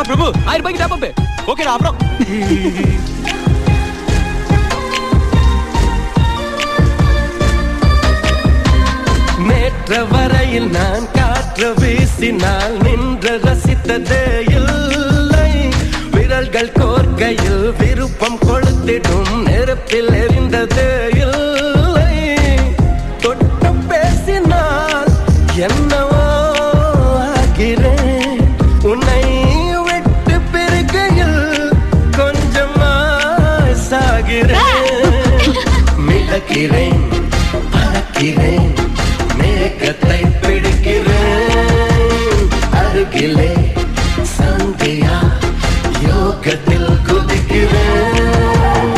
பிரபு 1000 ரூபாய்க்கு top up. ஓகேடா அப்புறம் நேற்று வரையில் நான் காற்று வீசினால் நின்று ரசித்ததே இல்லை. விரல்கள் கோர்க்கையில் விருப்பம் கொளுத்திடும் நெருப்பில் எரிந்ததே இல்லை. தொட்டு பேசினால் என்னவோ ஆகிறேன். உன்னை விட்டு பிரிக்கையில் கொஞ்சமாய் சாகிறேன். மிதக்கிறேன், பறக்கிறேன், மேகத்தை பிடிக்கிறேன். அருகிலே சந்தியா யோகத்தில் குதிக்கிறேன்.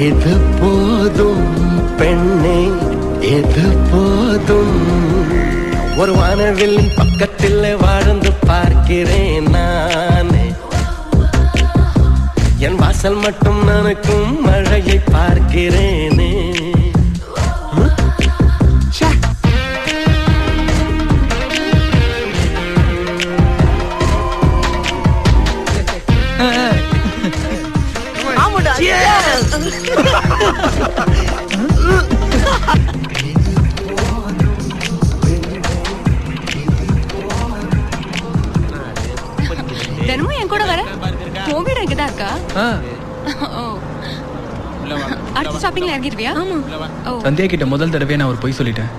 இது போதும் பெண்ணே, இது போதும். ஒரு வானவில்லின் பக்கத்தில் வாழ்ந்து பார்க்கிறேன் நானே. என் வாசல் மட்டும் நனக்கும் மழையை பார்க்கிறேனே. தினமும் என் கூட வர கோவிட் இங்கதான் இருக்கா? அடுத்த ஷாப்பிங்ல இறங்கிடுவியா? சந்தியா கிட்ட முதல் தடவை நான் ஒரு பொய் சொல்லிட்டேன்.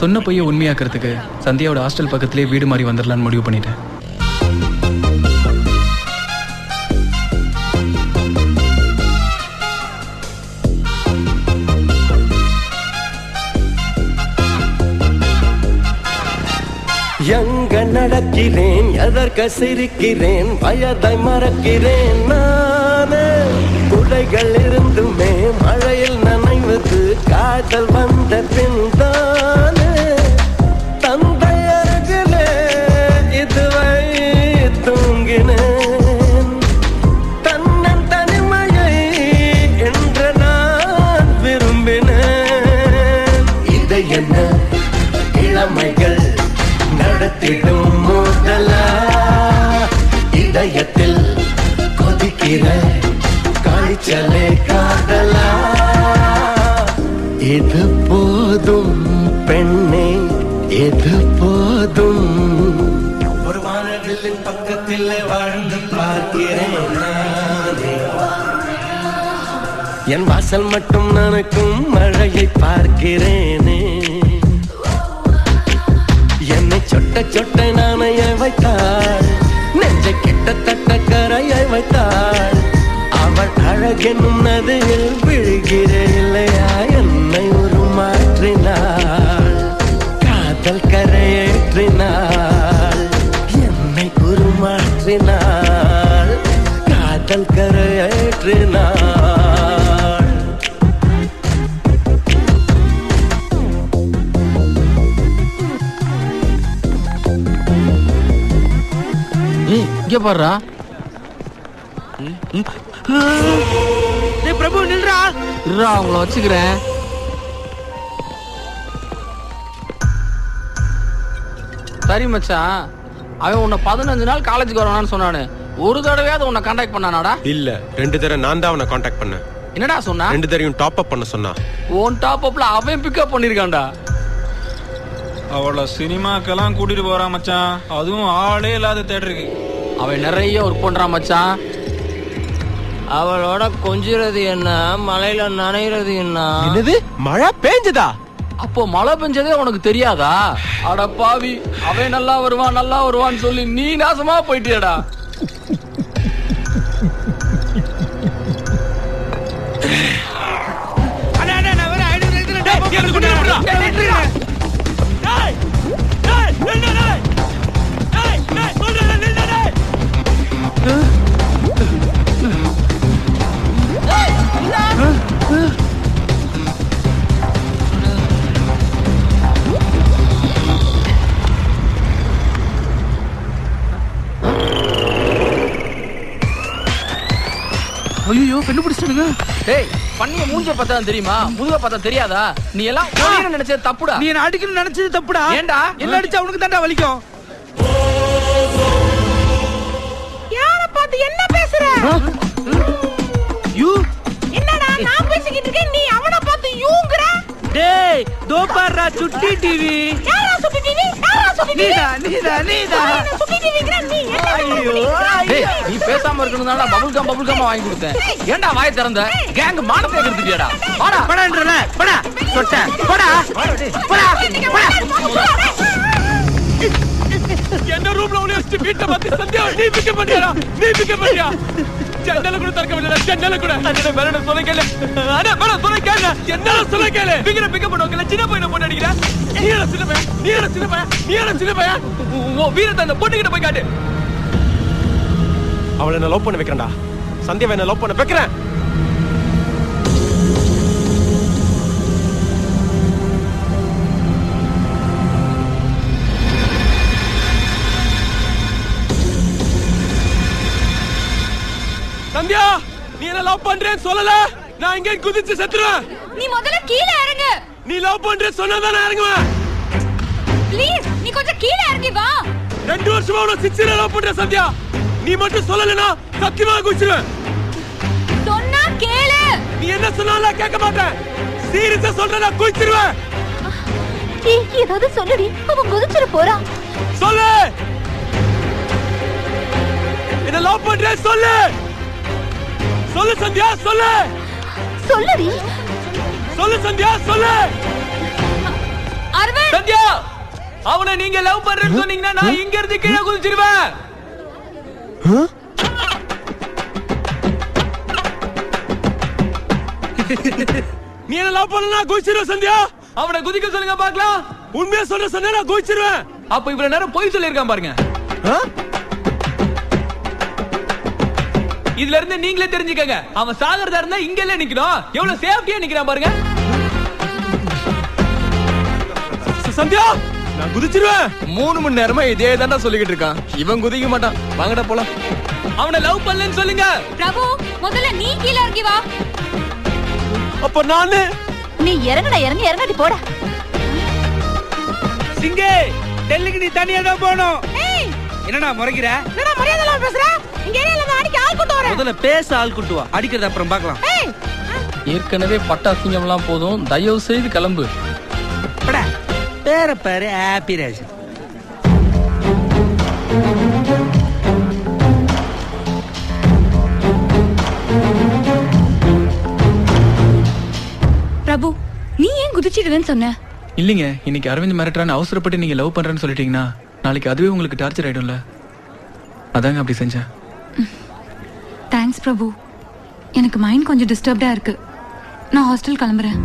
சொன்ன பொய்யை உண்மையாக்குறதுக்கு சந்தியாவோட ஹாஸ்டல் பக்கத்திலே வீடு மாதிரி வந்துடலான்னு முடிவு பண்ணிட்டேன். எங்க நடக்கிறேன், எதற்கு சிரிக்கிறேன், வயதை மறக்கிறேன் நானே. குடைகள் இருந்துமே மழையில் நனைவது காதல் வந்த பின் தானே. தந்தை அருகிலே இதுவை தூங்கினேன். தன்னன் தனிமையை என்று நான் விரும்பினேன். இதை என்ன இளமைகள் நடத்திடும் முதலா. இதயத்தில் கொதிக்கிற காய்ச்சலே காதலா. இது போதும் பெண்ணே, இது போதும். ஒரு வானவில்லின் பக்கத்தில் வாழ்ந்து பார்க்கிறேன் நானே. என் வாசல் மட்டும் நனக்கும் மழையை பார்க்கிறேனே. என்னை சொட்ட சொட்ட நாணைய வைத்தாள், நெஞ்சை கிட்டத்தட்ட கரையை வைத்தாள். அவள் அழகெனும் நதியில் விழுகிற இல்லையா என்னை உருமாற்றினாள். காதல் கரையேற்றினாள், என்னை உருமாற்றினாள். காதல் கரையேற்றினாள். இங்க பாருடா. பிரபு நில்றா. இருடா அவங்கள வச்சுக்கிறேன். சரி மச்சான், அவன் உன்னை 15 நாள் காலேஜுக்கு வரணும்னு சொன்னானு. ஒரு தடவையாவது உன்னை கான்டாக்ட் பண்ணானாடா? இல்ல, 2 தடவை நான் தான் அவனை கான்டாக்ட் பண்ணேன். என்னடா சொன்னா? 2 தடவையும் டாப் அப் பண்ண சொன்னா. உன் டாப் அப்ல அவன் பிக்கப் பண்ணிருக்கான்டா. அவளை சினிமாக்கெல்லாம் கூட்டிட்டு போறான் மச்சான், அதுவும் ஆளே இல்லாத தேட்டருக்கு. அவன் நிறைய ஒர்க் பண்றான் மச்சான். அவளோட கொஞ்சிறது என்ன, மலையில நனைகிறது என்ன? என்னது மழை பெஞ்சதா? அப்போ மழை பெஞ்சதே உனக்கு தெரியாதா? அட பாவி, அவன் நல்லா வருவான் நல்லா வருவான்னு சொல்லி நீ நாசமா போயிட்டியடா. ஐயோ பெண்ணு பிடிச்சிடுங்க. டேய், பண்ணிய மூஞ்ச பார்த்தா தெரியுமா, முதுக பார்த்தா தெரியாதா? நீ எல்லாம் ஒளியற நினைச்சது தப்புடா. நீ என்ன அடிக்கணும்னு நினைச்சது தப்புடா. ஏண்டா? என்ன அடிச்சா உனக்கு தாண்டா வலிக்கும். டிவி நீதா நீ பேசாம இருக்கணும் பபுள் கம் வாங்கி கொடுத்தேன். ஏன்டா வாயை திறந்த? கேங் மானத்தை எடுத்துட்டியாடா. வாடா படான்றல படா சொட்ட படா படா என்ன ரூம்ல உள்ள வச்சு வீட்டை பார்த்து சந்தியா நீ பிக்கப் பண்ணியா ஜன்னல கூட திறக்க முடியல. ஜன்னல கூட அண்ணா வேற சொல்ல கேளு. அண்ணா வேற சொல்ல கேளு. என்னால சொல்ல கேளு. பிக்கப் பண்ணுவாங்கல சின்ன பையனை போட்டு அடிக்கிற. நீ என்ன சின்ன பையன் ஓ வீரத்தை அந்த பொண்ணுகிட்ட போய் காட்டு. அவளை என்ன லவ் பண்ண வைக்கிறேன்டா. சந்தியாவை என்ன லவ் பண்ண வைக்கிறேன். சந்தியா நீ என்ன லவ் பண்றேன்னு சொல்லல. நான் இங்க குதிச்சு செத்துறேன். நீ முதல்ல கீழே இறங்கு. நீ லவ் பண்ற சொன்னதா நான் இறங்குவேன். ப்ளீஸ் நீ கொஞ்சம் கீழே இறங்கி வா. 2 வருஷமா உன சின்சியரா லவ் பண்ற சந்தியா. நீ மட்டும் சொல்லலனா சத்தியமா குதிச்சிடுவேன். சொன்னா கேளு. நீ என்ன சொன்னாலும் கேட்க மாட்டேன். சீரியஸா சொல்றேன் குதிச்சிடுவேன். ஏதாவது சொல்லுடி. அவன் குதிச்சிர போறான். சொல்லு. என்ன லவ் பண்ற சொல்லு. சொல்லு சந்தியா சொல்லு. சொல்லுடி. சொல்லு சந்தியா சொல்லு. அரவிந்த் சந்தியா அவனை நீங்க லவ் பண்றேன்னு சொன்னீங்கன்னா நான் இங்க இருந்து கீழே குதிச்சிடுவேன். நீ என்ன லவ் பண்ணலனா குதிச்சிடுவேன் சந்தியா. அவனை குதிக்க சொல்லுங்க பார்க்கலாம். உண்மையா சொன்னா நான் குதிச்சிடுவேன். அப்ப இவ்வளவு நேரம் பொய் சொல்லியிருக்கான் பாருங்க. இதுல இருந்து நீங்களே தெரிஞ்சுக்கங்க. அவன் சாகறதா இருந்தா இங்க எல்லாம் நிக்கணும். எவ்வளவு சேஃப்டியா நிக்கிறான் பாருங்க. சந்தியா நான் குதிச்சிடுவேன். 3 மணி நேரமா இதே தான்டா சொல்லிக்கிட்டு இருக்கான். இவன் குதிக்க மாட்டான். வாங்கடா போலாம். அவனை லவ் பண்ணலன்னு சொல்லுங்க. பிரபு முதல்ல நீ கீழே இறங்கி வா. அப்ப நானு நீ இறங்கடி போடா. சிங்கே டெல்லிக்கு நீ தனியா தான் போணும். என்னடா முறைக்கிற? என்னடா மரியாதைலாம் பேசுற? இங்க ஏரியால இருந்து அடிக்க ஆள் கூட்டு வரேன். முதல்ல பேச ஆள் கூட்டு வா. அடிக்கிறது அப்புறம் பார்க்கலாம். ஏற்கனவே பட்டாசிங்கம்லாம் போதும், தயவு செய்து கிளம்பு. படா பேர பாரு ஹாப்பி ராஜ். பிரபு நீ ஏன் குதிச்சிடுவேன்னு சொன்ன? இல்லைங்க, இன்னைக்கு அரவிந்த் மிரட்டுறான்னு அவசரப்பட்டு நீங்க லவ் பண்றேன்னு சொல்லிட்டீங்கன்னா நாளைக்கு அதுவே உங்களுக்கு டார்ச்சர் ஆயிடும்ல. அதாங்க அப்படி செஞ்சேன். தேங்க்ஸ் பிரபு. எனக்கு மைண்ட் கொஞ்சம் டிஸ்டர்ப்டா இருக்கு. நான் ஹாஸ்டல் கிளம்புறேன்.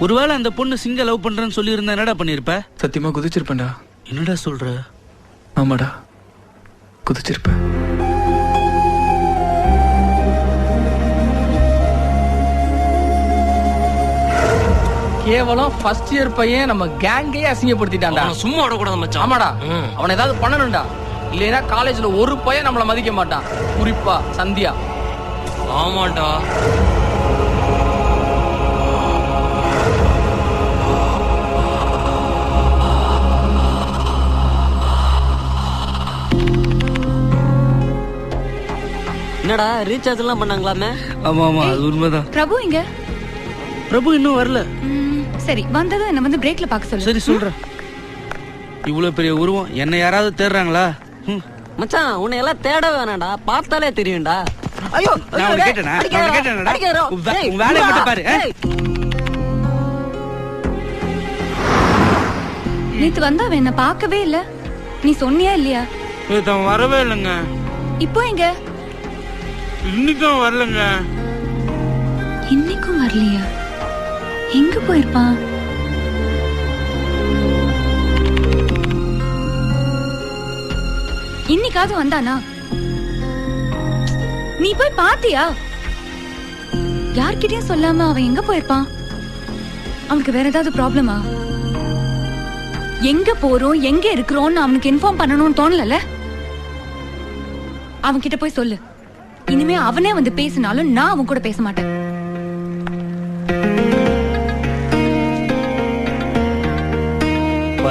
ஒருவேளை அந்த பொண்ணு சிங்க லவ் பண்றேன்னு சொல்லி இருந்தா என்னடா பண்ணிருப்ப? சத்தியமா குதிச்சிருப்பேன்டா. என்னடா சொல்ற? ஆமாடா, குதிச்சிருப்பேன். கேவலம் ஃபர்ஸ்ட் இயர் பையன் நம்ம கேங்கையே அசிங்கப்படுத்திட்டான்டா. சும்மா விடக்கூடாது மச்சான். ஆமாடா, அவனை ஏதாவது பண்ணணும்டா. இல்லைன்னா காலேஜ்ல ஒரு பையன் நம்மள மதிக்க மாட்டான். குறிப்பா சந்தியா. ஆமாண்டா. என்னடா ரீசார்ஜ் எல்லாம் பண்ணாங்களாமே? ஆமா ஆமா அது உண்மைதான். பிரபு இங்க? பிரபு இன்னும் வரல. சரி வந்ததும் என்ன வந்து பிரேக்ல பார்க்க சொல்லு. சரி சொல்றேன். இவ்வளவு பெரிய உருவம் என்ன யாராவது தேடுறாங்களா? மச்சான் உன்னை எல்லாம் தேட வேணாம்டா, பார்த்தாலே தெரியும்டா. ஐயோ நான் உன்னை கேட்டேனா? நான் உன்னை கேட்டேனடா? உன் வேலையை மட்டும் பாரு. நேத்து வந்தா அவன் என்ன பார்க்கவே இல்ல. நீ சொன்னியா இல்லையா? அவன் வரவே இல்லைங்க. இப்போ எங்க? இன்னைக்கும் வரலங்க. இன்னைக்கும் வரலையா? எங்க போயிருப்பான்? இன்னைக்காவது வந்தானா? நீ போய் பாத்தியா? யார்கிட்டயும் சொல்லாம அவன் எங்க போயிருப்பான்? அவனுக்கு வேற ஏதாவது ப்ராப்ளமா? எங்க போறோம் எங்க இருக்கிறோம்னு அவனுக்கு இன்ஃபார்ம் பண்ணணும்னு தோணல. அவன் கிட்ட போய் சொல்லு. இனிமே அவனே வந்து பேசினாலும் நான் அவன் கூட பேச மாட்டேன்.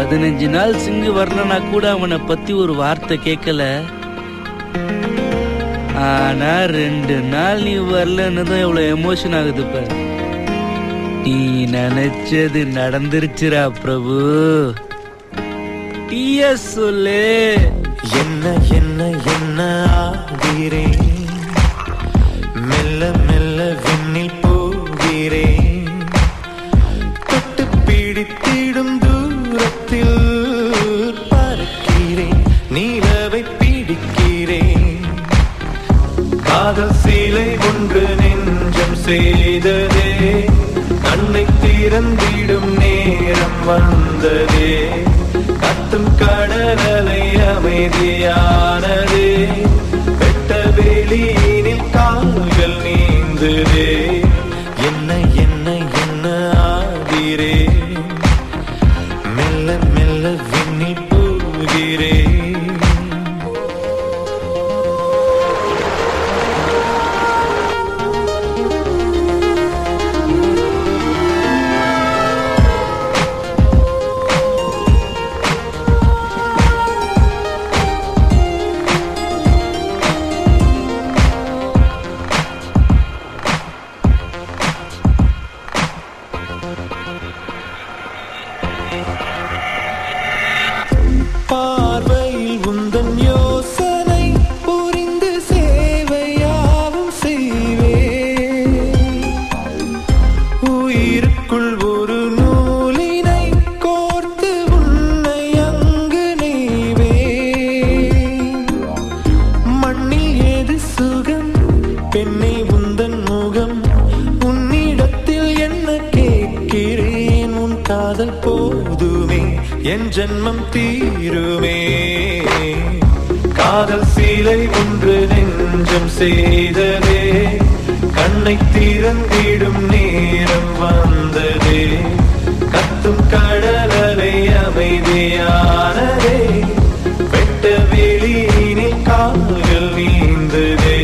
15 நாள் சிங்கு வரலனா கூட அவனை பத்தி ஒரு வார்த்தை கேட்கல. ஆனா 2 நாள் நீ வரலன்னு தான் எவ்வளவு எமோஷன் ஆகுது இப்ப. நீ நினைச்சது நடந்துருச்சுரா பிரபு. டிஎஸ் சொல்லு. என்ன என்ன என்ன ஆகிறேன், மெல்ல மெல்ல விண்ணில் போகிறேன். தொட்டு பிடித்திடும் தூரத்தில் பறக்கிறேன், நீலவை பிடிக்கிறேன். காதல் சீலை ஒன்று நெஞ்சம் செய்ததே, கண்ணை திறந்திடும் நேரம் வந்ததே. கத்தும் கடலலை அமைதியானதே, வெட்ட வெளியினில் கால்கள் நீந்துதே. என்ன என்ன என்ன ஆகிறேன், மெல்ல மெல்ல விண்ணில் போகிறேன். பார்வையில் உந்தன் யோசனை புரிந்து சேவையாவும் செய்வே. உயிருக்குள் ஒரு நூலினை கோர்த்து உன்னை அங்கு நெய்வே. மண்ணில் ஏது சுகம் பெண்ணை உந்தன் முகம், உன்னிடத்தில் என்ன கேட்கிறேன். உன் காதல் போதுமே என் ஜன்மம் தீருமே. காதல் சீலை ஒன்று நெஞ்சம் செய்ததே, கண்ணை திறந்திடும் நேரம் வந்ததே. கத்தும் கடலலை அமைதியானதே, வெட்ட வெளியினில் கால்கள் நீந்ததே.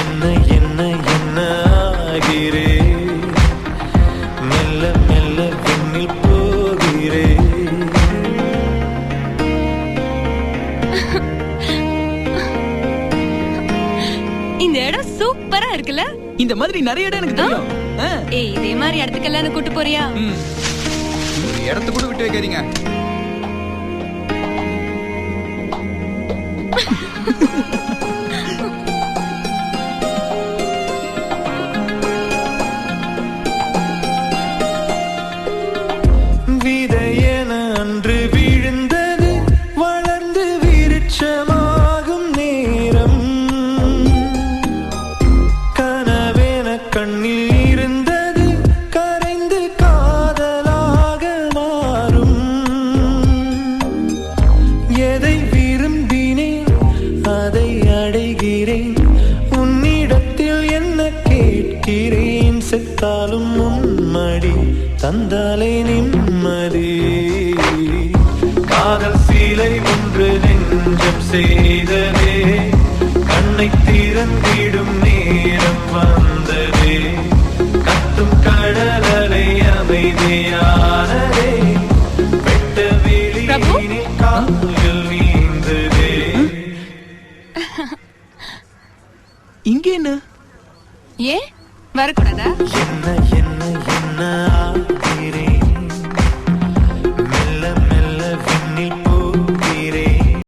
என்ன என்ன என்ன ஆகிறேன், மெல்ல மெல்ல விண்ணில் போகிறேன். இந்த இடம் சூப்பரா இருக்குல்ல? இந்த மாதிரி நிறைய இடம் எனக்கு தெரியும். ஏய், இதே மாதிரி இடத்துக்கெல்லாம் கூட்டு போறியா? ஒரு இடத்த கூட விட்டு வைக்காதீங்க. விதையென அன்று விழுந்தது வளர்ந்து விருட்சமாகும் நேரம். கனவென கண்ணில் இருந்தது கரைந்து காதலாக மாறும். எதை விரும்பினேன் அதை அடைகிறேன், உன்னிடத்தில் என்ன கேட்கிறேன். செத்தாலும் உன்மடி தந்தாலே நிம்மதி. காதல் சீலை ஒன்று நெஞ்சம் செய்ததே, கண்ணை திறந்திடும் நேரம் வந்ததே. கத்தும் கடலலை அமைதியானதே, வெட்ட வெளியினில் கால்கள் நீந்ததே. இங்க என்ன? ஏன் வரக்கூடாதா? என்ன என்ன என்ன ஆகிறேன்,